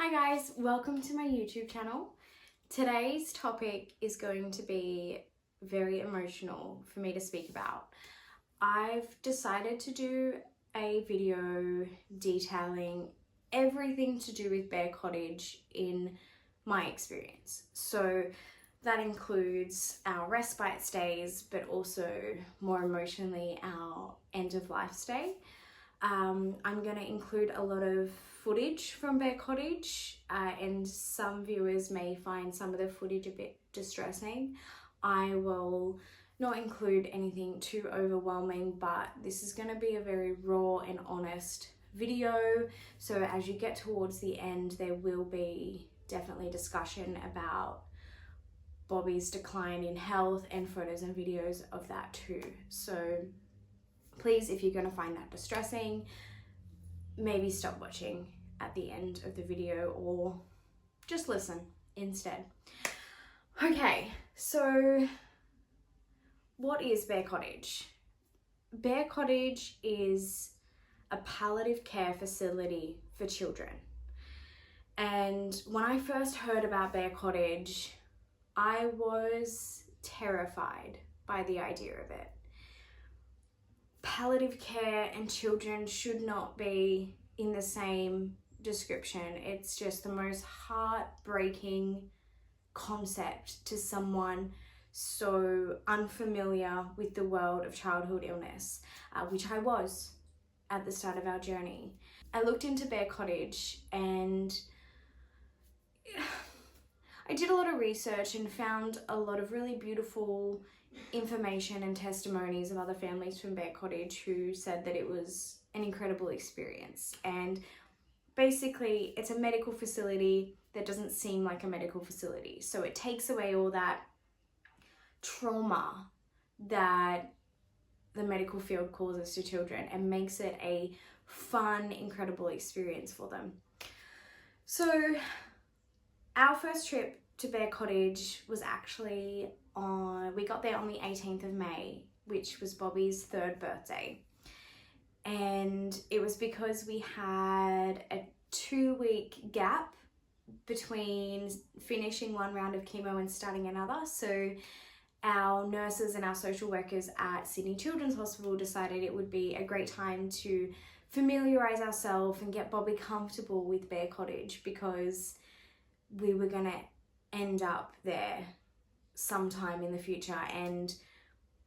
Hi guys, welcome to my YouTube channel. Today's topic is going to be very emotional for me to speak about. I've decided to do a video detailing everything to do with Bear Cottage in my experience. So that includes our respite stays, but also more emotionally our end of life stay. I'm going to include a lot of footage from Bear Cottage and some viewers may find some of the footage a bit distressing. I will not include anything too overwhelming, but this is going to be a very raw and honest video. So as you get towards the end, there will be definitely discussion about Bobby's decline in health and photos and videos of that too. So please, if you're going to find that distressing, maybe stop watching at the end of the video or just listen instead. Okay, so what is Bear Cottage? Bear Cottage is a palliative care facility for children. And when I first heard about Bear Cottage, I was terrified by the idea of it. Palliative care and children should not be in the same description. It's just the most heartbreaking concept to someone so unfamiliar with the world of childhood illness, which I was at the start of our journey. I looked into Bear Cottage and I did a lot of research and found a lot of really beautiful information and testimonies of other families from Bear Cottage who said that it was an incredible experience. And basically it's a medical facility that doesn't seem like a medical facility. So it takes away all that trauma that the medical field causes to children and makes it a fun, incredible experience for them. So our first trip to Bear Cottage was actually we got there on the 18th of May, which was Bobby's 3rd birthday. And it was because we had a 2-week gap between finishing one round of chemo and starting another. So our nurses and our social workers at Sydney Children's Hospital decided it would be a great time to familiarise ourselves and get Bobby comfortable with Bear Cottage, because we were going to end up there sometime in the future. And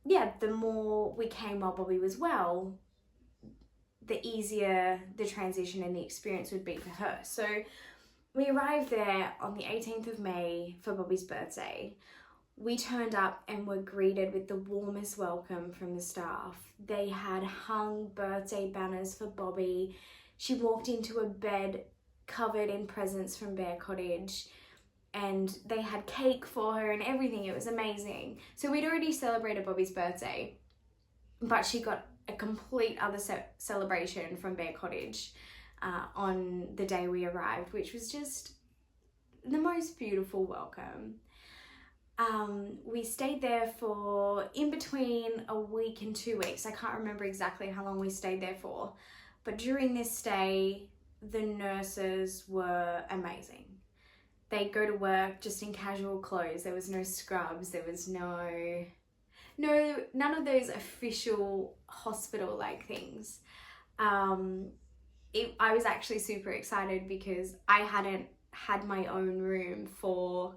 yeah, the more we came while Bobby was well, the easier the transition and the experience would be for her. So we arrived there on the 18th of May for Bobby's birthday. We turned up and were greeted with the warmest welcome from the staff. They had hung birthday banners for Bobby. She walked into a bed covered in presents from Bear Cottage, and they had cake for her and everything. It was amazing. So we'd already celebrated Bobby's birthday, but she got a complete other celebration from Bear Cottage on the day we arrived, which was just the most beautiful welcome. We stayed there for in between a week and 2 weeks. I can't remember exactly how long we stayed there for, but during this stay, the nurses were amazing. They'd go to work just in casual clothes. There was no scrubs. There was none of those official hospital-like things. I was actually super excited because I hadn't had my own room for,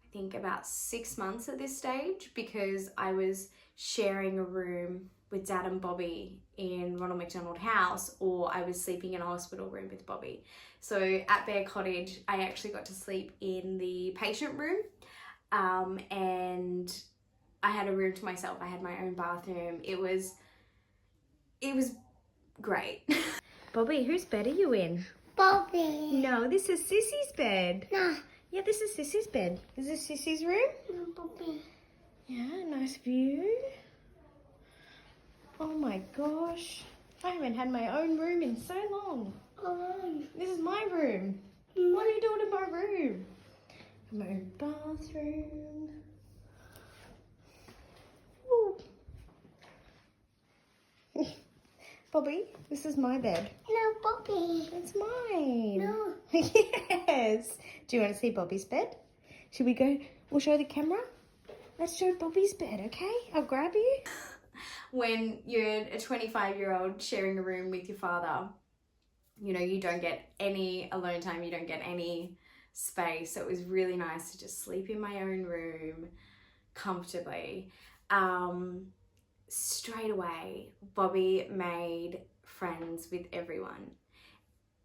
I think, about 6 months at this stage, because I was sharing a room with Dad and Bobby in Ronald McDonald House, or I was sleeping in a hospital room with Bobby. So at Bear Cottage, I actually got to sleep in the patient room, and I had a room to myself. I had my own bathroom. It was great. Bobby, whose bed are you in? Bobby. No, this is Sissy's bed. No. Yeah, this is Sissy's bed. Is this Sissy's room? No, Bobby. Yeah, nice view. Oh my gosh. I haven't had my own room in so long. Oh. This is my room. What are you doing in my room? My own bathroom. Ooh. Bobby, this is my bed. No, Bobby. It's mine. No. Yes. Do you want to see Bobby's bed? Should we go? We'll show the camera. Let's show Bobby's bed, okay? I'll grab you. When you're a 25-year-old sharing a room with your father, you know, you don't get any alone time, you don't get any space. So it was really nice to just sleep in my own room comfortably. Straight away, Bobby made friends with everyone.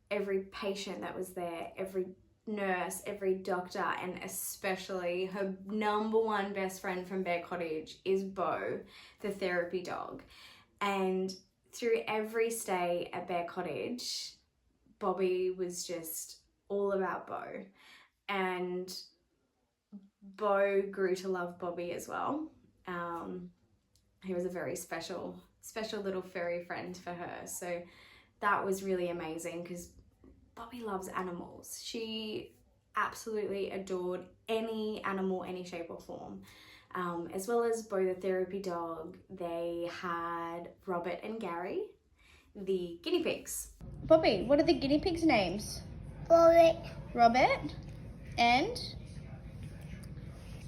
Every patient that was there, every nurse, every doctor, and especially her number one best friend from Bear Cottage is Bo, the therapy dog. And through every stay at Bear Cottage, Bobby was just all about Bo. And Bo grew to love Bobby as well. He was a very special little furry friend for her. So that was really amazing because Bobby loves animals. She absolutely adored any animal, any shape or form. As well as Bo the therapy dog, they had Robert and Gary, the guinea pigs. Bobby, what are the guinea pigs' names? Bobby. Robert and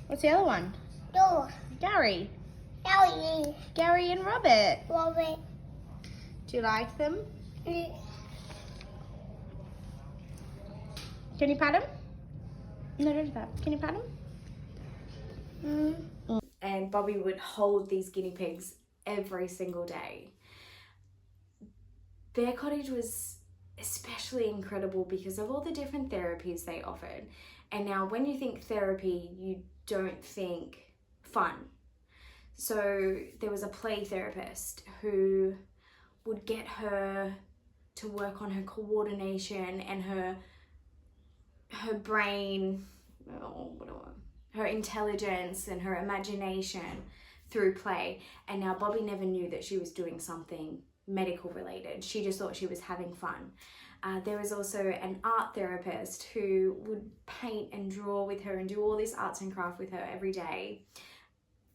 what's the other one? No. Gary. Ellie. Gary and Robert. Bobby. Do you like them? Mm. Can you pat him? No, don't pat. Can you pat him? And Bobby would hold these guinea pigs every single day. Bear Cottage was especially incredible because of all the different therapies they offered. And now when you think therapy, you don't think fun. So there was a play therapist who would get her to work on her coordination and her brain, her intelligence and her imagination through play. And now Bobby never knew that she was doing something medical related. She just thought she was having fun. There was also an art therapist who would paint and draw with her and do all this arts and craft with her every day.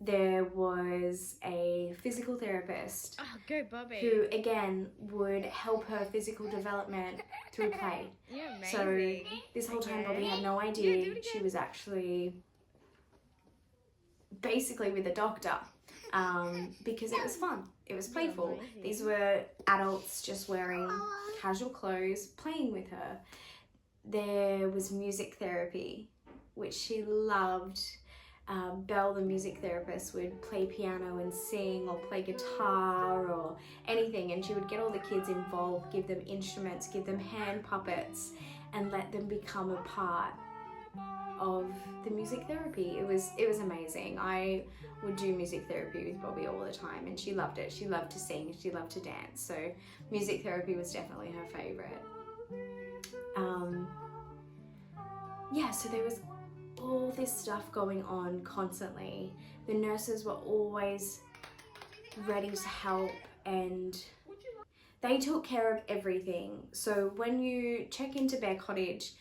There was a physical therapist go Bobby. who again would help her physical development through play. You're amazing. So this whole time Bobby had no idea she was actually basically with a doctor, because it was fun. It was playful. These were adults just wearing casual clothes, playing with her. There was music therapy, which she loved. Belle, the music therapist, would play piano and sing or play guitar or anything, and she would get all the kids involved, give them instruments, give them hand puppets, and let them become a part of the music therapy. It was amazing. I would do music therapy with Bobby all the time, and she loved it. She loved to sing, she loved to dance, so music therapy was definitely her favorite. So there was all this stuff going on constantly. The nurses were always ready to help and they took care of everything. So when you check into Bear Cottage,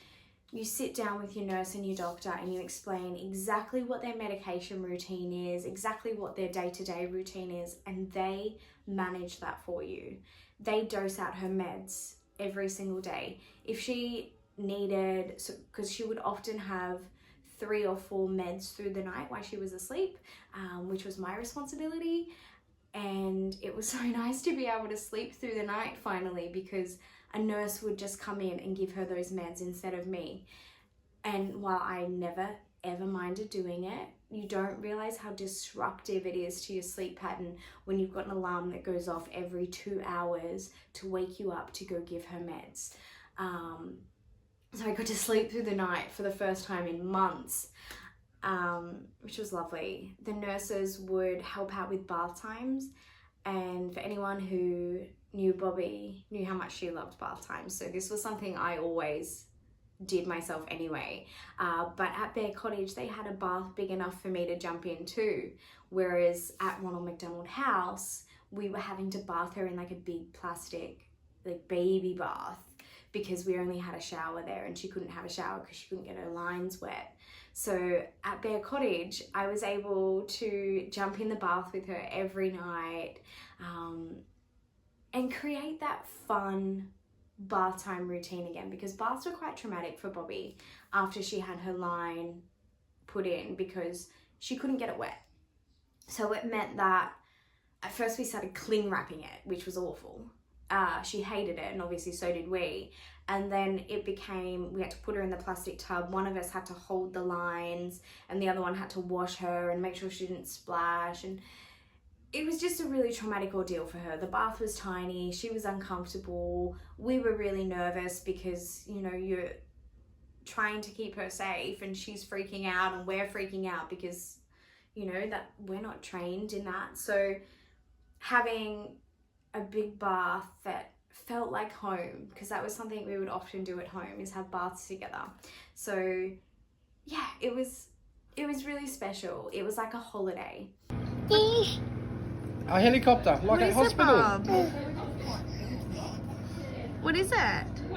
you sit down with your nurse and your doctor and you explain exactly what their medication routine is, exactly what their day-to-day routine is, and they manage that for you. They dose out her meds every single day. If she needed, because she would often have 3 or 4 meds through the night while she was asleep, which was my responsibility. And it was so nice to be able to sleep through the night finally, because a nurse would just come in and give her those meds instead of me. And while I never ever minded doing it, you don't realize how disruptive it is to your sleep pattern when you've got an alarm that goes off every 2 hours to wake you up to go give her meds. So I got to sleep through the night for the first time in months, which was lovely. The nurses would help out with bath times, and for anyone who knew Bobby knew how much she loved bath times. So this was something I always did myself anyway. But at Bear Cottage, they had a bath big enough for me to jump into, whereas at Ronald McDonald House, we were having to bath her in like a big plastic, like baby bath, because we only had a shower there and she couldn't have a shower because she couldn't get her lines wet. So at Bear Cottage, I was able to jump in the bath with her every night. and create that fun bath time routine again, because baths were quite traumatic for Bobby after she had her line put in because she couldn't get it wet. So it meant that at first we started cling wrapping it, which was awful. She hated it, and obviously so did we. And then it became, we had to put her in the plastic tub. One of us had to hold the lines and the other one had to wash her and make sure she didn't splash. And it was just a really traumatic ordeal for her. The bath was tiny, she was uncomfortable. We were really nervous because, you know, you're trying to keep her safe and she's freaking out and we're freaking out because, you know, that we're not trained in that. So having a big bath that felt like home, because that was something we would often do at home, is have baths together. So yeah, it was really special. It was like a holiday. A helicopter, like a hospital. What is it?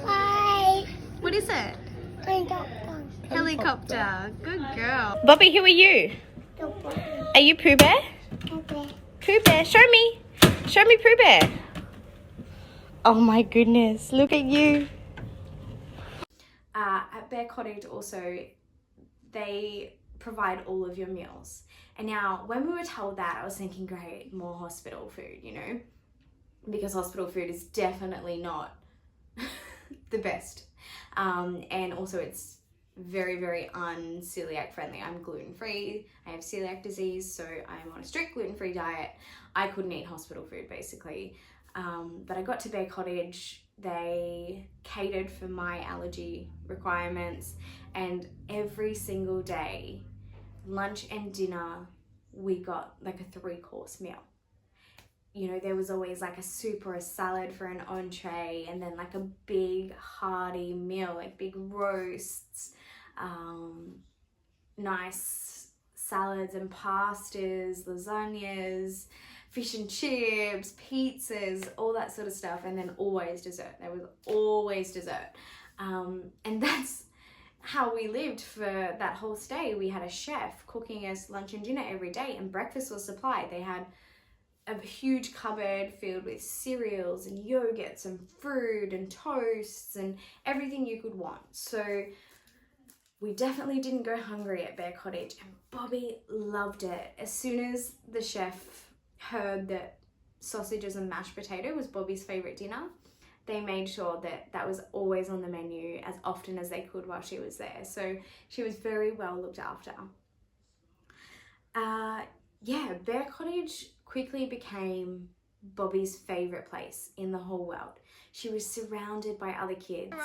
Bye. What is it? Helicopter. Helicopter. Good girl. Bobby, who are you? Are you Pooh Bear? Okay. Pooh Bear, show me. Show me Pooh Bear. Oh my goodness, look at you. At Bear Cottage also, they provide all of your meals. And now when we were told that, I was thinking, great, more hospital food, you know, because hospital food is definitely not the best. And also it's very, very un-celiac friendly. I'm gluten-free, I have celiac disease, so I'm on a strict gluten-free diet. I couldn't eat hospital food basically. But I got to Bear Cottage, they catered for my allergy requirements, and every single day, lunch and dinner, we got like a 3-course meal. You know, there was always like a soup or a salad for an entree, and then like a big hearty meal, like big roasts, nice salads and pastas, lasagnas, fish and chips, pizzas, all that sort of stuff, and then always dessert. There was always dessert. And that's how we lived for that whole stay. We had a chef cooking us lunch and dinner every day, and breakfast was supplied. They had a huge cupboard filled with cereals and yogurts and fruit and toasts and everything you could want. So we definitely didn't go hungry at Bear Cottage, and Bobby loved it. As soon as the chef heard that sausages and mashed potato was Bobby's favorite dinner, they made sure that that was always on the menu as often as they could while she was there. So she was very well looked after. Yeah, Bear Cottage quickly became Bobby's favorite place in the whole world. She was surrounded by other kids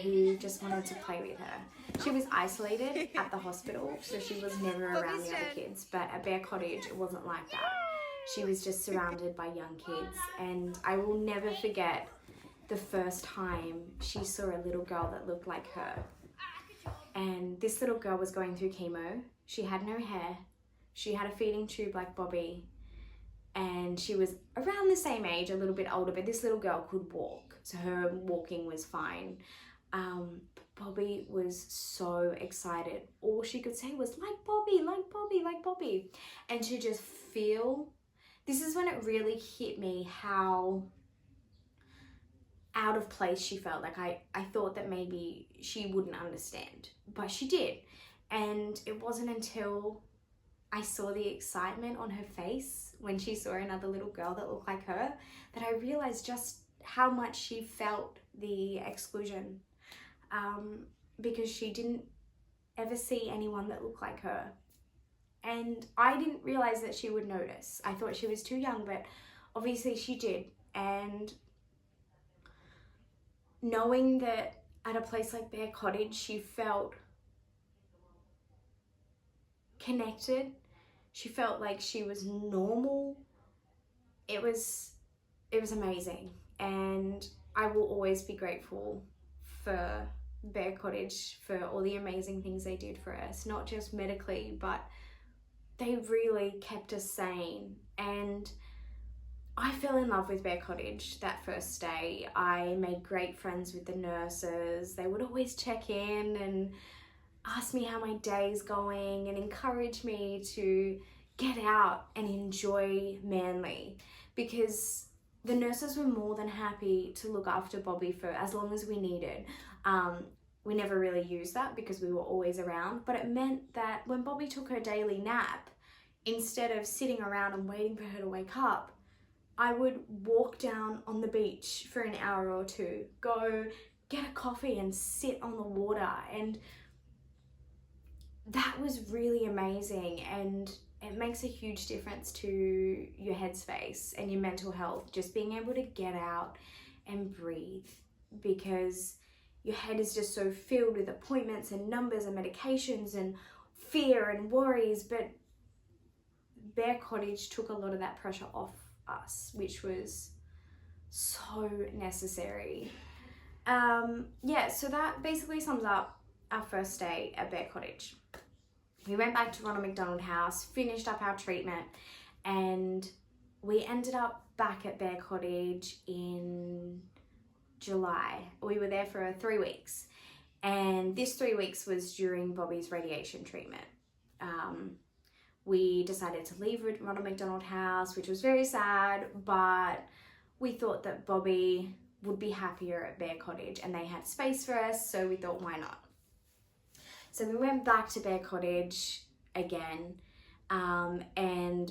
who just wanted to play with her. She was isolated at the hospital, so she was never around the other kids, but at Bear Cottage it wasn't like that. She was just surrounded by young kids, and I will never forget the first time she saw a little girl that looked like her. And this little girl was going through chemo. She had no hair. She had a feeding tube like Bobby, and she was around the same age, a little bit older, but this little girl could walk, so her walking was fine. Bobby was so excited. All she could say was, like Bobby, like Bobby, like Bobby. And to just feel, this is when it really hit me how out of place she felt. Like I thought that maybe she wouldn't understand, but she did. And it wasn't until I saw the excitement on her face when she saw another little girl that looked like her that I realized just how much she felt the exclusion, because she didn't ever see anyone that looked like her. And I didn't realize that she would notice. I thought she was too young, but obviously she did. And knowing that at a place like Bear Cottage, she felt connected, she felt like she was normal, it was amazing. And I will always be grateful for Bear Cottage for all the amazing things they did for us, not just medically, but they really kept us sane. And I fell in love with Bear Cottage that first day. I made great friends with the nurses. They would always check in and ask me how my day's going and encourage me to get out and enjoy Manly, because the nurses were more than happy to look after Bobby for as long as we needed. We never really used that because we were always around, but it meant that when Bobby took her daily nap, instead of sitting around and waiting for her to wake up, I would walk down on the beach for an hour or two, go get a coffee and sit on the water, and that was really amazing. And it makes a huge difference to your headspace and your mental health, just being able to get out and breathe, because your head is just so filled with appointments and numbers and medications and fear and worries. But Bear Cottage took a lot of that pressure off us, which was so necessary. So that basically sums up our first day at Bear Cottage. We went back to Ronald McDonald House, finished up our treatment, and we ended up back at Bear Cottage in July. We were there for 3 weeks, and this 3 weeks was during Bobby's radiation treatment. We decided to leave Ronald McDonald House, which was very sad, but we thought that Bobby would be happier at Bear Cottage, and they had space for us, so we thought, why not? So we went back to Bear Cottage again, and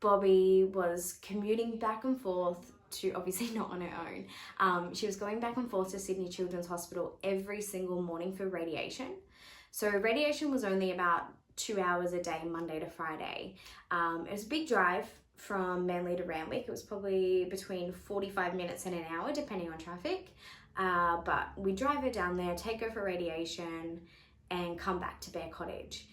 Bobby was commuting back and forth to, obviously not on her own, she was going back and forth to Sydney Children's Hospital every single morning for radiation. So radiation was only about 2 hours a day, Monday to Friday. It was a big drive from Manly to Randwick. It was probably between 45 minutes and an hour, depending on traffic. But we drive her down there, take her for radiation, and come back to Bear Cottage.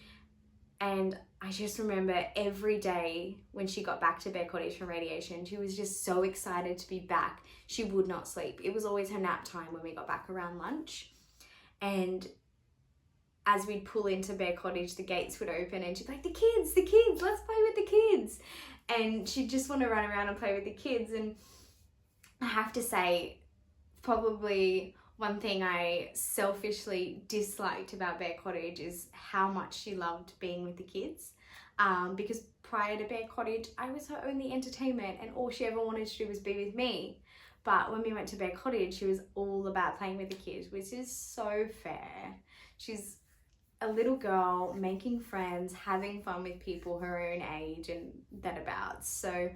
And I just remember every day when she got back to Bear Cottage from radiation, she was just so excited to be back. She would not sleep. It was always her nap time when we got back around lunch. And as we'd pull into Bear Cottage, the gates would open and she'd be like, the kids, let's play with the kids. And she'd just want to run around and play with the kids. And I have to say, probably one thing I selfishly disliked about Bear Cottage is how much she loved being with the kids. Because prior to Bear Cottage, I was her only entertainment and all she ever wanted to do was be with me. But when we went to Bear Cottage, she was all about playing with the kids, which is so fair. She's a little girl making friends, having fun with people her own age and that about. So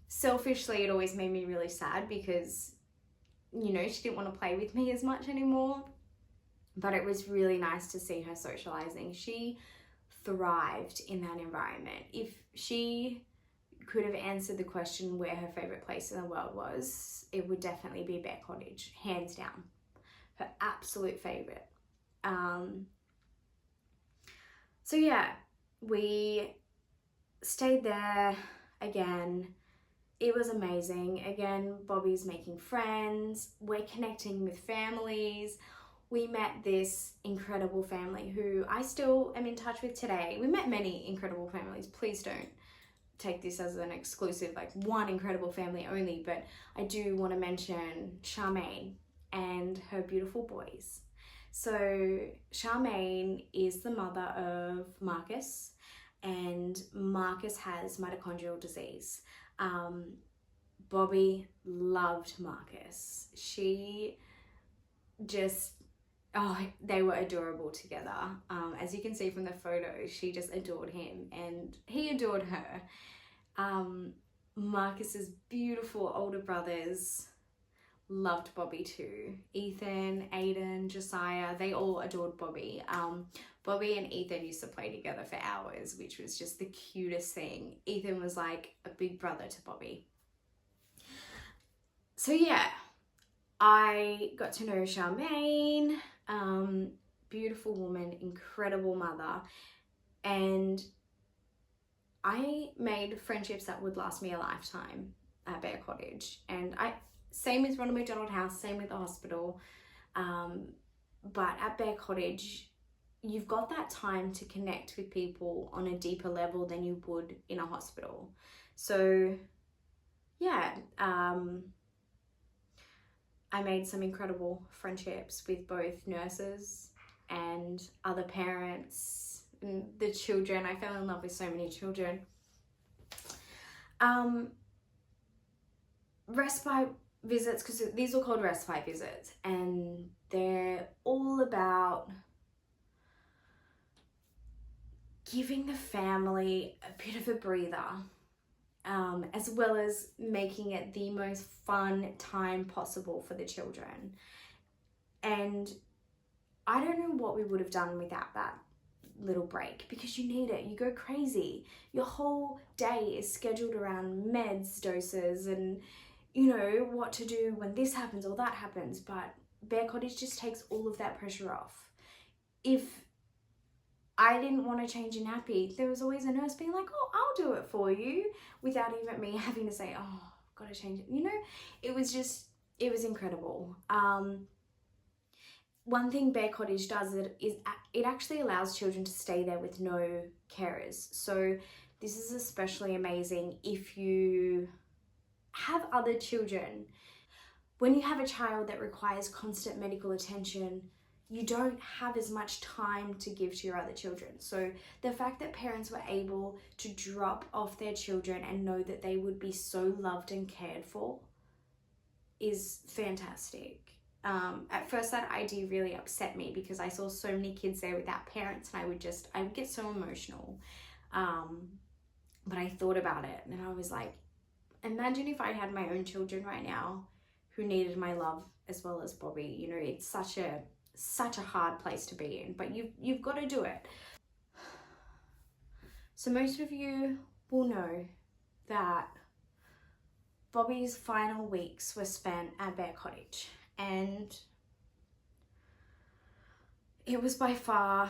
selfishly, it always made me really sad because, you know, she didn't want to play with me as much anymore. But it was really nice to see her socializing. She thrived in that environment. If she could have answered the question where her favorite place in the world was, it would definitely be Bear Cottage, hands down. Her absolute favorite. So yeah, we stayed there again. It was amazing. Again, Bobby's making friends. We're connecting with families. We met this incredible family who I still am in touch with today. We met many incredible families. Please don't take this as an exclusive, like one incredible family only, but I do want to mention Charmaine and her beautiful boys. So Charmaine is the mother of Marcus, and Marcus has mitochondrial disease. Bobby loved Marcus. She just, they were adorable together. As you can see from the photo, she just adored him and he adored her. Marcus's beautiful older brothers loved Bobby too. Ethan, Aiden, Josiah, they all adored Bobby. Bobby and Ethan used to play together for hours, which was just the cutest thing. Ethan was like a big brother to Bobby. So yeah, I got to know Charmaine, beautiful woman, incredible mother, and I made friendships that would last me a lifetime at Bear Cottage. And same with Ronald McDonald House, same with the hospital, but at Bear Cottage, you've got that time to connect with people on a deeper level than you would in a hospital. So yeah, I made some incredible friendships with both nurses and other parents and the children. I fell in love with so many children. respite visits, because these are called respite visits, and they're all about giving the family a bit of a breather, as well as making it the most fun time possible for the children. And I don't know what we would have done without that little break, because you need it. You go crazy. Your whole day is scheduled around meds, doses, and you know what to do when this happens or that happens. But Bear Cottage just takes all of that pressure off. If I didn't want to change a nappy, there was always a nurse being like, oh, I'll do it for you, without even me having to say, oh, I've got to change it. You know, it was incredible. One thing Bear Cottage does is it actually allows children to stay there with no carers. So this is especially amazing if you have other children. When you have a child that requires constant medical attention, you don't have as much time to give to your other children. So the fact that parents were able to drop off their children and know that they would be so loved and cared for is fantastic. At first that idea really upset me, because I saw so many kids there without parents, and I would get so emotional. But I thought about it and I was like, imagine if I had my own children right now who needed my love as well as Bobby. You know, it's such a hard place to be in, but you've got to do it. So most of you will know that Bobby's final weeks were spent at Bear Cottage, and it was by far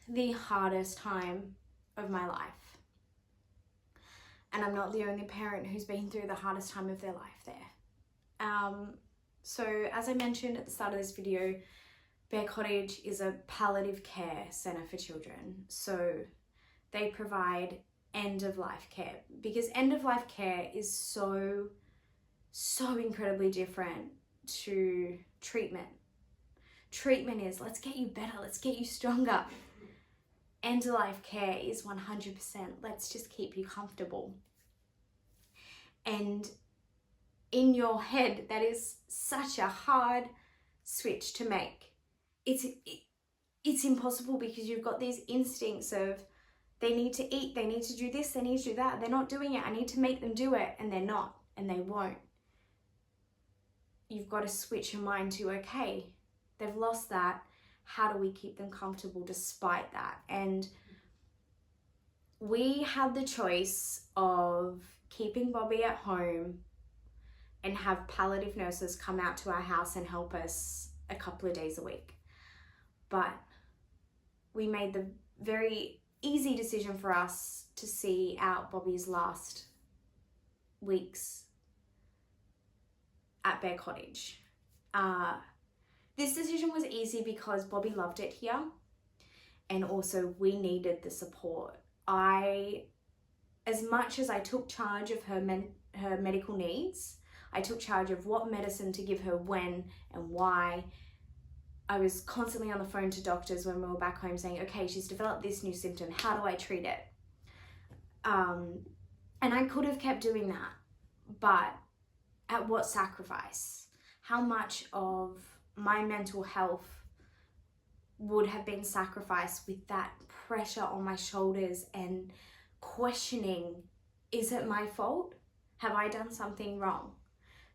the hardest time of my life. And I'm not the only parent who's been through the hardest time of their life there. So as I mentioned at the start of this video, Bear Cottage is a palliative care centre for children. So they provide end-of-life care, because end-of-life care is so incredibly different to treatment. Treatment is, let's get you better, let's get you stronger. End-of-life care is 100%, let's just keep you comfortable. And in your head, that is such a hard switch to make. It's impossible, because you've got these instincts of, they need to eat, they need to do this, they need to do that, they're not doing it, I need to make them do it, and they're not, and they won't. You've got to switch your mind to, okay, they've lost that, how do we keep them comfortable despite that? And we had the choice of keeping Bobby at home and have palliative nurses come out to our house and help us a couple of days a week. But we made the very easy decision for us to see out Bobby's last weeks at Bear Cottage. This decision was easy because Bobby loved it here, and also we needed the support. As much as I took charge of her medical needs, I took charge of what medicine to give her when and why. I was constantly on the phone to doctors when we were back home saying, okay, she's developed this new symptom, how do I treat it? And I could have kept doing that, but at what sacrifice? How much of my mental health would have been sacrificed with that pressure on my shoulders and questioning, is it my fault? Have I done something wrong?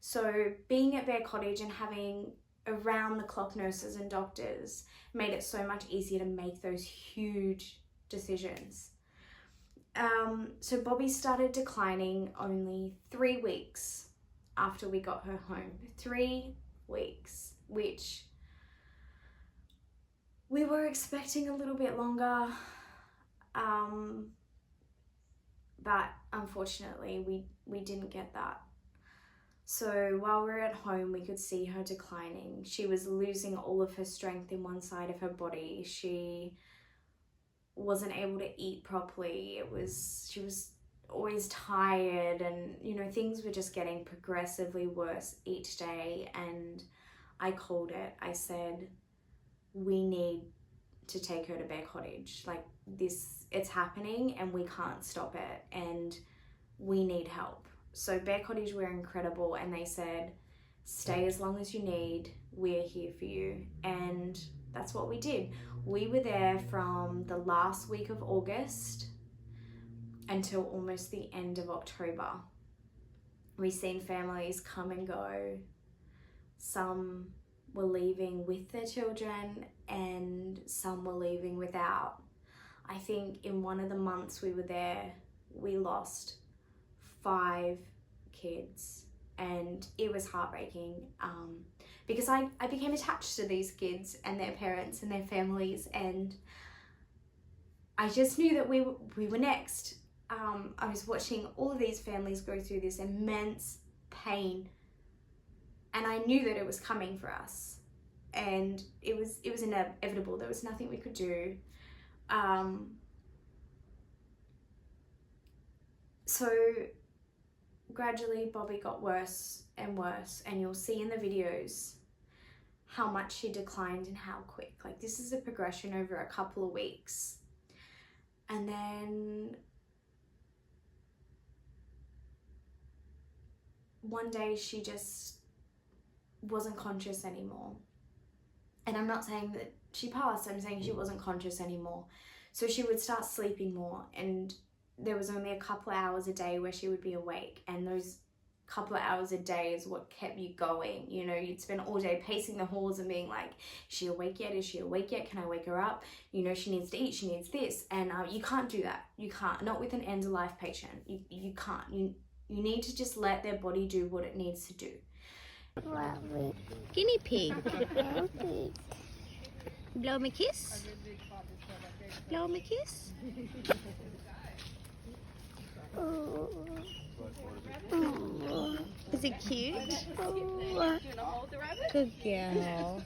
So being at Bear Cottage and having around-the-clock nurses and doctors made it so much easier to make those huge decisions. So Bobby started declining only 3 weeks after we got her home. 3 weeks, which we were expecting a little bit longer, but unfortunately we didn't get that. So while we were at home, we could see her declining. She was losing all of her strength in one side of her body. She wasn't able to eat properly. She was always tired, and you know, things were just getting progressively worse each day. And I called it. I said, we need to take her to Bear Cottage. Like this, it's happening and we can't stop it, and we need help. So Bear Cottage were incredible, and they said, stay as long as you need, we're here for you. And that's what we did. We were there from the last week of August until almost the end of October. We've seen families come and go. Some were leaving with their children and some were leaving without. I think in one of the months we were there, we lost 5 kids, and it was heartbreaking because I became attached to these kids and their parents and their families, and I just knew that we were next. I was watching all of these families go through this immense pain, and I knew that it was coming for us, and it was inevitable. There was nothing we could do. So gradually Bobby got worse and worse, and you'll see in the videos how much she declined and how quick. Like, this is a progression over a couple of weeks. And then one day she just wasn't conscious anymore. And I'm not saying that she passed, I'm saying she wasn't conscious anymore. So she would start sleeping more, and there was only a couple of hours a day where she would be awake, and those couple of hours a day is what kept you going. You know, you'd spend all day pacing the halls and being like, is she awake yet? Is she awake yet? Can I wake her up? You know, she needs to eat, she needs this. And you can't do that. You can't, not with an end of life patient. You can't. You need to just let their body do what it needs to do. Guinea pig. Blow him a kiss. Blow him a kiss. Is it cute? Good girl.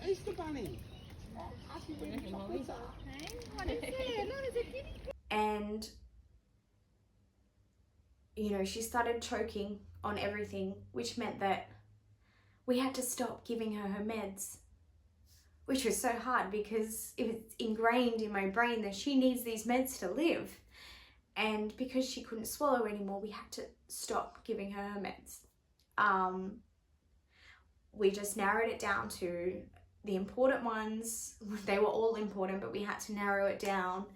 And, you know, she started choking on everything, which meant that we had to stop giving her meds, which was so hard because it was ingrained in my brain that she needs these meds to live. And because she couldn't swallow anymore, we had to stop giving her meds. We just narrowed it down to the important ones. They were all important, but we had to narrow it down.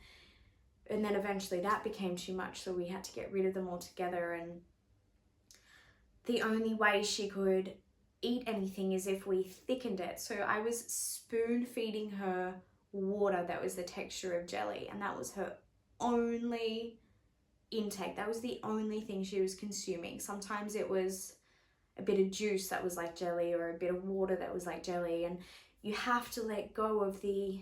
And then eventually that became too much, so we had to get rid of them altogether. And the only way she could eat anything is if we thickened it. So I was spoon feeding her water that was the texture of jelly, and that was her only intake. That was the only thing she was consuming. Sometimes it was a bit of juice that was like jelly, or a bit of water that was like jelly. And you have to let go of the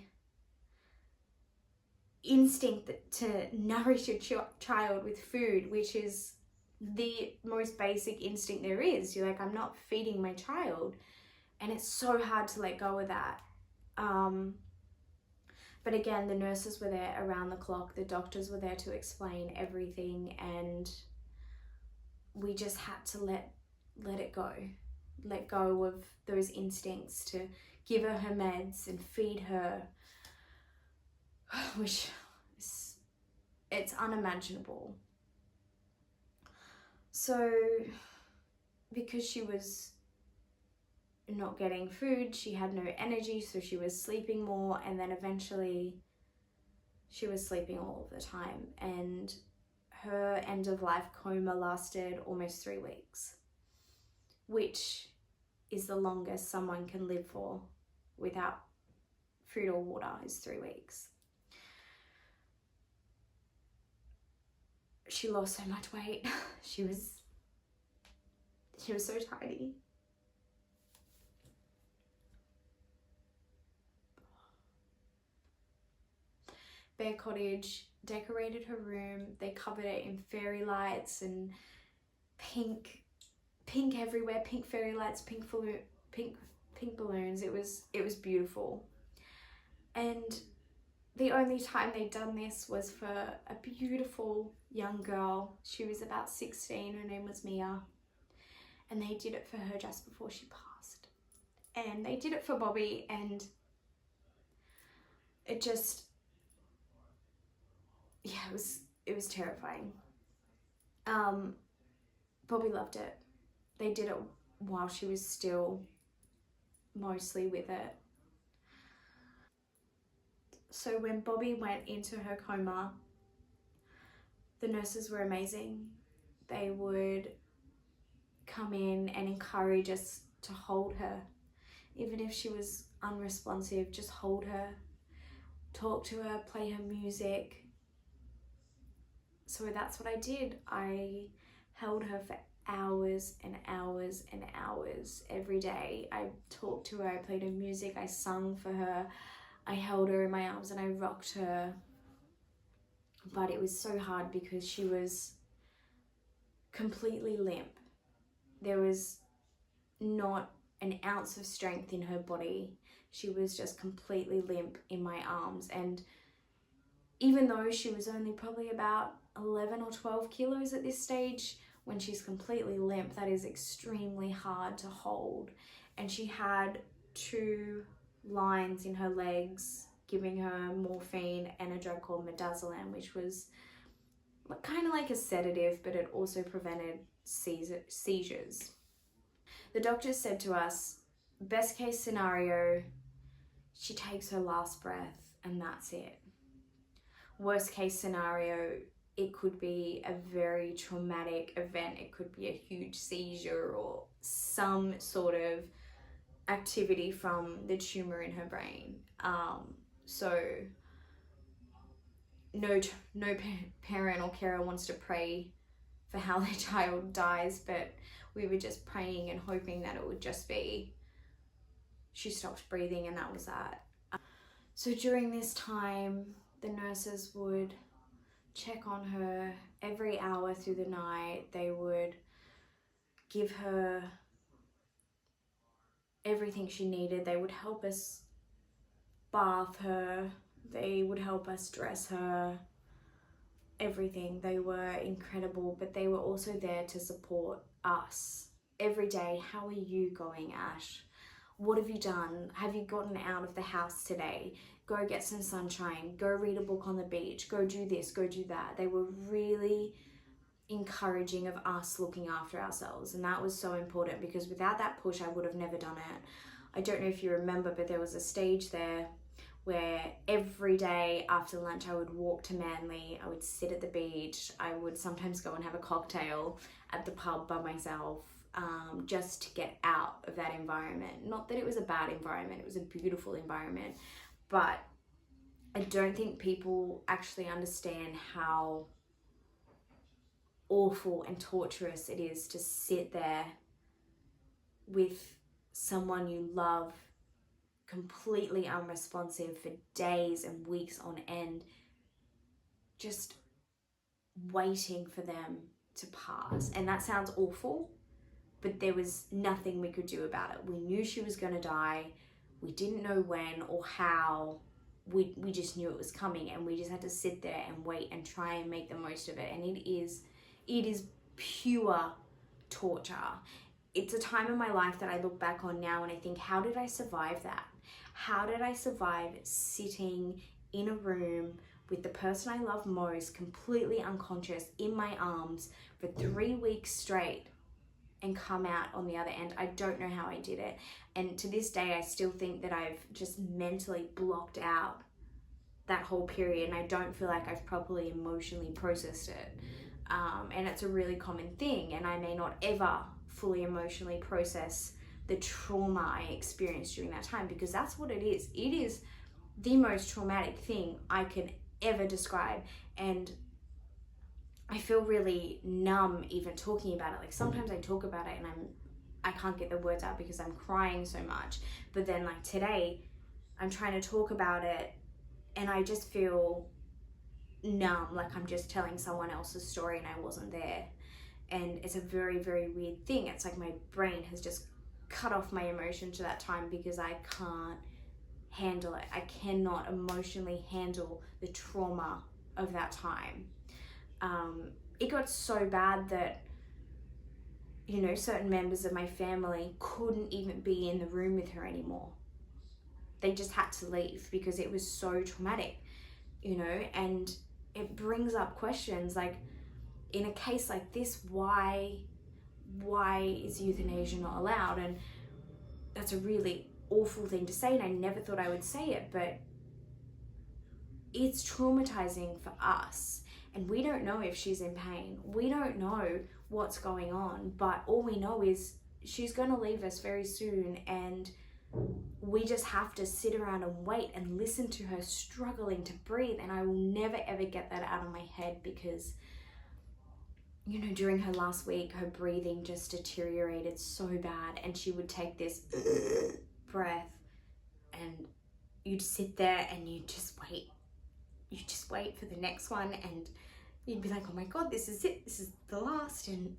instinct to nourish your child with food, which is the most basic instinct there is. You're like, I'm not feeding my child, and it's so hard to let go of that. But again, the nurses were there around the clock, the doctors were there to explain everything, and we just had to let it go. Let go of those instincts to give her her meds and feed her, which it's unimaginable. So because she was not getting food, she had no energy, so she was sleeping more, and then eventually she was sleeping all of the time, and her end of life coma lasted almost 3 weeks, which is the longest someone can live for without food or water, is 3 weeks. She lost so much weight. She was so tiny. Bear Cottage decorated her room. They covered it in fairy lights and pink everywhere, pink fairy lights, pink balloons. It was beautiful. And the only time they'd done this was for a beautiful young girl. She was about 16, her name was Mia. And they did it for her just before she passed. And they did it for Bobby, and it just, yeah, it was terrifying. Bobby loved it. They did it while she was still mostly with it. So when Bobby went into her coma, the nurses were amazing. They would come in and encourage us to hold her. Even if she was unresponsive, just hold her, talk to her, play her music. So that's what I did. I held her for hours and hours and hours every day. I talked to her, I played her music, I sung for her, I held her in my arms and I rocked her. But it was so hard because she was completely limp. There was not an ounce of strength in her body. She was just completely limp in my arms. And even though she was only probably about 11 or 12 kilos at this stage, when she's completely limp, that is extremely hard to hold. And she had 2 lines in her legs giving her morphine and a drug called midazolam, which was kind of like a sedative, but it also prevented seizures. The doctors said to us, best case scenario, she takes her last breath and that's it. Worst case scenario, it could be a very traumatic event. It could be a huge seizure or some sort of activity from the tumor in her brain. So no parent or carer wants to pray for how their child dies, but we were just praying and hoping that it would just be she stopped breathing and that was that. So during this time, the nurses would check on her every hour through the night. They would give her everything she needed. They would help us bath her. They would help us dress her. Everything. They were incredible, but they were also there to support us every day. How are you going, Ash? What have you done? Have you gotten out of the house today? Go get some sunshine. Go read a book on the beach. Go do this, go do that. They were really encouraging of us looking after ourselves, and that was so important because without that push I would have never done it. I don't know if you remember, but there was a stage there where every day after lunch I would walk to Manly, I would sit at the beach, I would sometimes go and have a cocktail at the pub by myself, just to get out of that environment. Not that it was a bad environment, it was a beautiful environment, but I don't think people actually understand how awful and torturous it is to sit there with someone you love completely unresponsive for days and weeks on end, just waiting for them to pass. And that sounds awful, but there was nothing we could do about it. We knew she was going to die. We didn't know when or how. We just knew it was coming, and we just had to sit there and wait and try and make the most of it. And it is pure torture. It's a time in my life that I look back on now and I think, how did I survive that? How did I survive sitting in a room with the person I love most, completely unconscious, in my arms for 3 weeks straight and come out on the other end? I don't know how I did it. And to this day, I still think that I've just mentally blocked out that whole period, and I don't feel like I've properly emotionally processed it. And it's a really common thing, and I may not ever fully emotionally process the trauma I experienced during that time, because that's what it is. It is the most traumatic thing I can ever describe, and I feel really numb even talking about it. Like sometimes I talk about it and I can't get the words out because I'm crying so much, but then like today I'm trying to talk about it and I just feel numb, like I'm just telling someone else's story and I wasn't there. And it's a very, very weird thing. It's like my brain has just cut off my emotion to that time because I can't handle it. I cannot emotionally handle the trauma of that time. It got so bad that, you know, certain members of my family couldn't even be in the room with her anymore. They just had to leave because it was so traumatic, you know. And it brings up questions like, in a case like this, why why is euthanasia not allowed? And that's a really awful thing to say, and I never thought I would say it, but it's traumatizing for us, and we don't know if she's in pain. We don't know what's going on, but all we know is she's going to leave us very soon, and we just have to sit around and wait and listen to her struggling to breathe. And I will never ever get that out of my head, because you know, during her last week, her breathing just deteriorated so bad, and she would take this breath, and you'd sit there and you'd just wait. You just wait for the next one, and you'd be like, oh my God, this is it. This is the last. And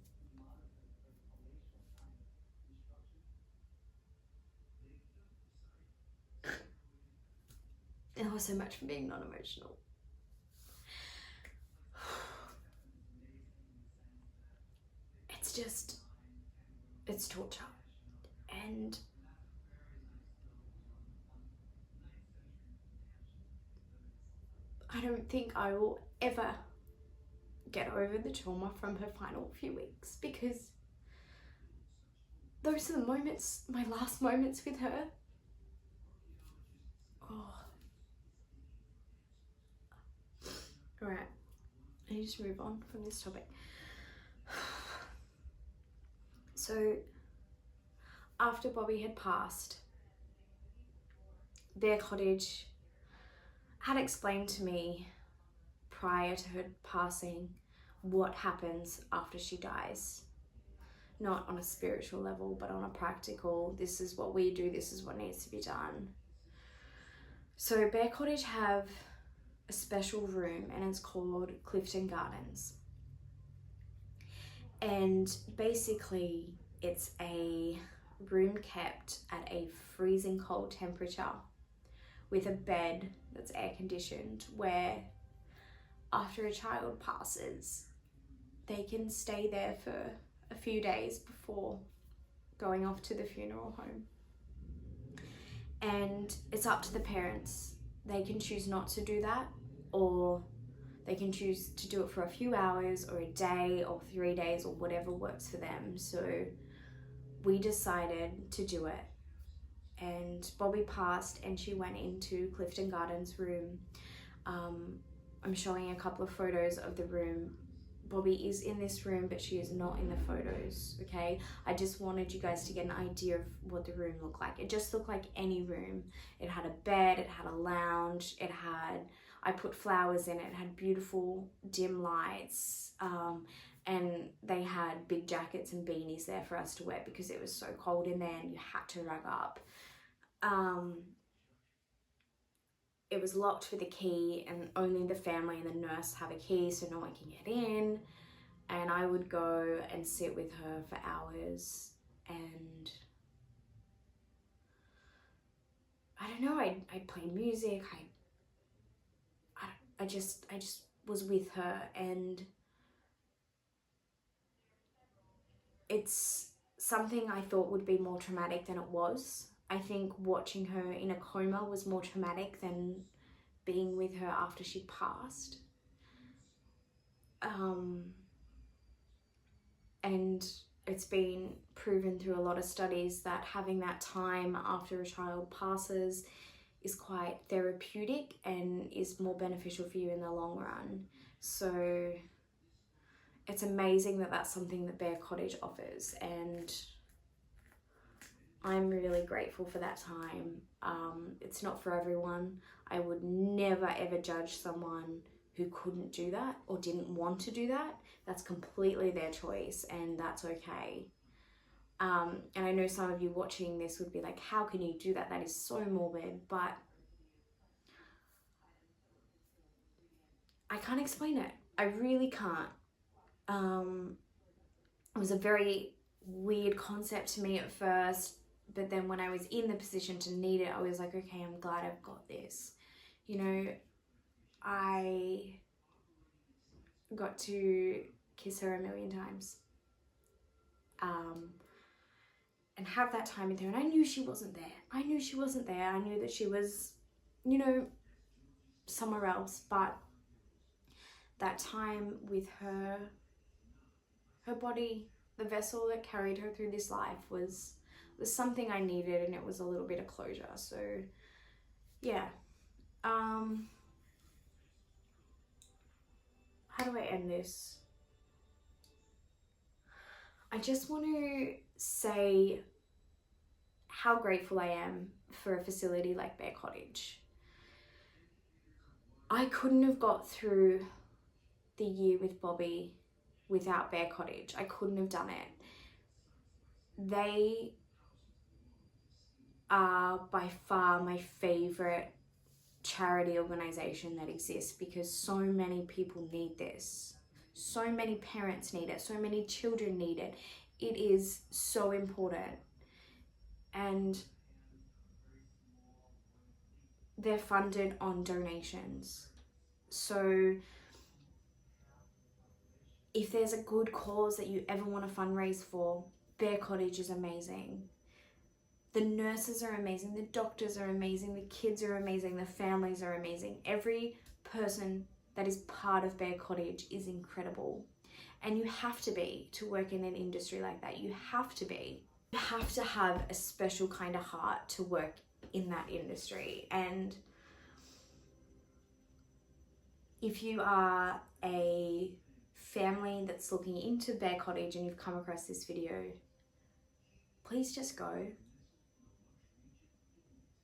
there was so much for being non-emotional. It's torture. And I don't think I will ever get over the trauma from her final few weeks, because those are the moments, my last moments with her. Oh. Alright, I need to move on from this topic. So, after Bobby had passed, their cottage had explained to me prior to her passing what happens after she dies. Not on a spiritual level, but on a practical, this is what we do, this is what needs to be done. So Bear Cottage have a special room, and it's called Clifton Gardens. And basically it's a room kept at a freezing cold temperature with a bed that's air conditioned, where after a child passes, they can stay there for a few days before going off to the funeral home. And it's up to the parents. They can choose not to do that, or they can choose to do it for a few hours or a day or 3 days or whatever works for them. So we decided to do it. And Bobby passed and she went into Clifton Gardens' room. I'm showing a couple of photos of the room. Bobby is in this room, but she is not in the photos, okay? I just wanted you guys to get an idea of what the room looked like. It just looked like any room. It had a bed, it had a lounge, I put flowers in it, it had beautiful dim lights, and they had big jackets and beanies there for us to wear because it was so cold in there and you had to rug up. It was locked with a key, and only the family and the nurse have a key, so no one can get in. And I would go and sit with her for hours, and I don't know, I'd play music, I just was with her. And it's something I thought would be more traumatic than it was. I think watching her in a coma was more traumatic than being with her after she passed. And it's been proven through a lot of studies that having that time after a child passes is quite therapeutic and is more beneficial for you in the long run. So it's amazing that that's something that Bear Cottage offers, and I'm really grateful for that time. It's not for everyone. I would never ever judge someone who couldn't do that or didn't want to do that. That's completely their choice, and that's okay. And I know some of you watching this would be like, how can you do that? That is so morbid, but I can't explain it. I really can't. It was a very weird concept to me at first, but then when I was in the position to need it, I was like, okay, I'm glad I've got this. You know, I got to kiss her 1,000,000 times. And have that time with her. And I knew she wasn't there. I knew she wasn't there. I knew that she was, you know, somewhere else. But that time with her, her body the vessel that carried her through this life was something I needed, and it was a little bit of closure. So yeah, how do I end this? I just want to say how grateful I am for a facility like Bear Cottage. I couldn't have got through the year with Bobby without Bear Cottage. I couldn't have done it. They are by far my favorite charity organization that exists, because so many people need this. So many parents need it. So many children need it. It is so important. And they're funded on donations. So if there's a good cause that you ever want to fundraise for, Bear Cottage is amazing. The nurses are amazing, the doctors are amazing, the kids are amazing, the families are amazing. Every person that is part of Bear Cottage is incredible. And you have to be to work in an industry like that. You have to be. You have to have a special kind of heart to work in that industry. And if you are a family that's looking into Bear Cottage and you've come across this video, please just go.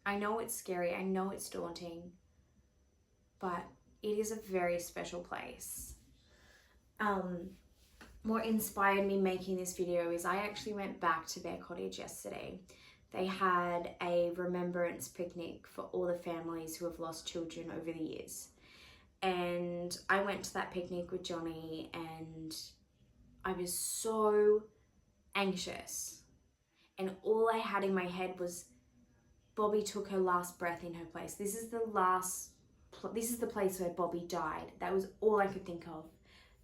I know it's scary, I know it's daunting, but it is a very special place. What inspired me making this video is I actually went back to Bear Cottage yesterday. They had a remembrance picnic for all the families who have lost children over the years. And I went to that picnic with Johnny, and I was so anxious. And all I had in my head was, Bobby took her last breath in her place. This is the place where Bobby died. That was all I could think of.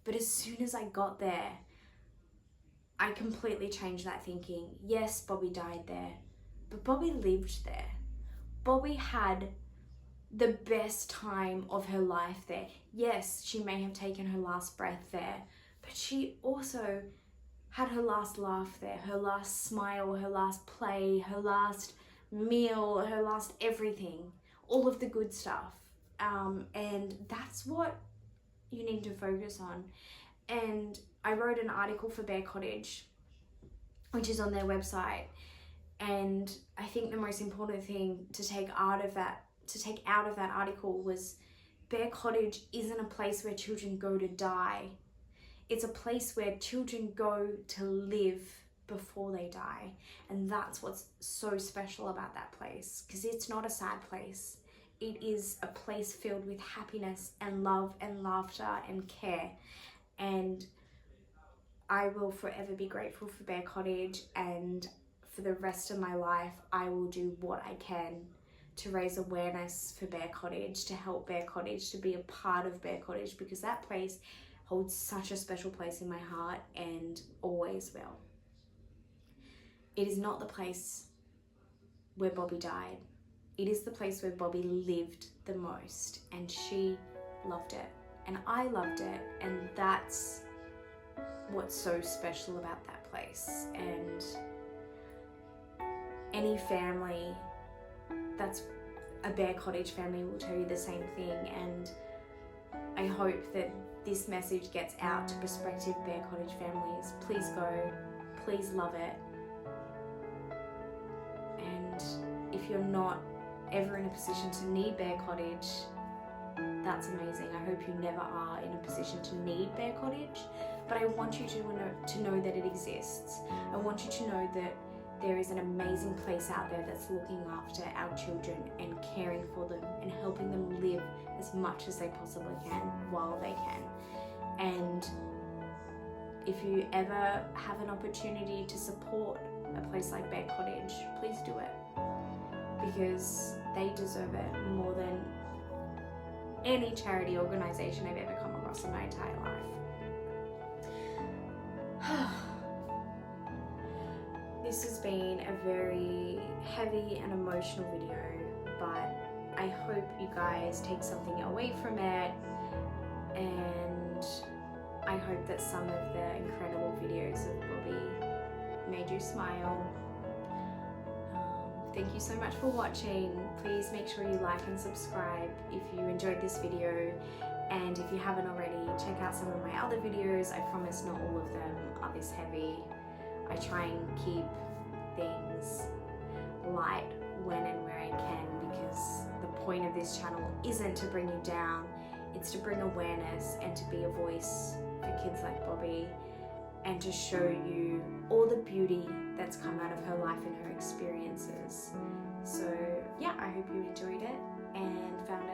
But as soon as I got there, I completely changed that thinking. Yes, Bobby died there, but Bobby lived there. Bobby had the best time of her life there. Yes, she may have taken her last breath there, but she also had her last laugh there, her last smile, her last play, her last meal, her last everything, all of the good stuff. And that's what you need to focus on. And I wrote an article for Bear Cottage, which is on their website. And I think the most important thing to take out of that article was, Bear Cottage isn't a place where children go to die. It's a place where children go to live before they die. And that's what's so special about that place, because it's not a sad place. It is a place filled with happiness and love and laughter and care. And I will forever be grateful for Bear Cottage, and for the rest of my life I will do what I can to raise awareness for Bear Cottage, to help Bear Cottage, to be a part of Bear Cottage, because that place holds such a special place in my heart and always will. It is not the place where Bobby died. It is the place where Bobby lived the most, and she loved it, and I loved it, and that's what's so special about that place. And any family that's a Bear Cottage family will tell you the same thing. And I hope that this message gets out to prospective Bear Cottage families. Please go, please love it. And if you're not ever in a position to need Bear Cottage, that's amazing. I hope you never are in a position to need Bear Cottage, but I want you to know that it exists. I want you to know that there is an amazing place out there that's looking after our children and caring for them and helping them live as much as they possibly can while they can. And if you ever have an opportunity to support a place like Bear Cottage, please do it, because they deserve it more than any charity organisation I've ever come across in my entire life. This has been a very heavy and emotional video, but I hope you guys take something away from it, and I hope that some of the incredible videos of Bobby made you smile. Thank you so much for watching. Please make sure you like and subscribe if you enjoyed this video, and if you haven't already, check out some of my other videos. I promise not all of them are this heavy. I try and keep things light when and where I can, because the point of this channel isn't to bring you down, it's to bring awareness and to be a voice for kids like Bobby, and to show you all the beauty that's come out of her life and her experiences. So yeah, I hope you enjoyed it and found